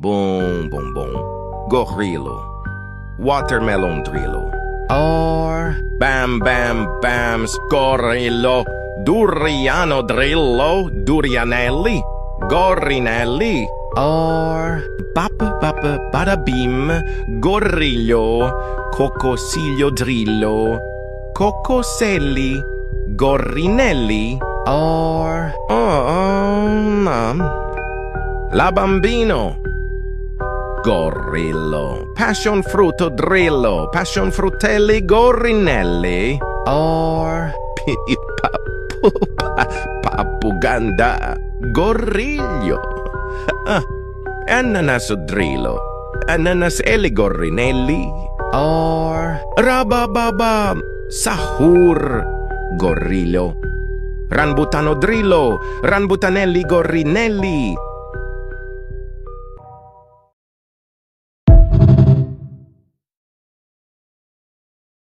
Boom, boom, boom. Gorilo. Watermelon drillo. Or Bam, bam, bam, scorillo. Duriano drillo. Durianelli. Gorinelli. or Bap, bap, bada bim. Gorriglio. Cocosiglio drillo. Cocoselli. Gorinelli. or La bambino. Gorillo. Passion frutto drillo. Passion fruttelli gorinelli. or Papuganda. Goriglio. Ananas drillo. Ananas eli gorinelli. or Rabababa. Sahur. Gorillo. Ranbutano drillo. Ranbutanelli gorinelli.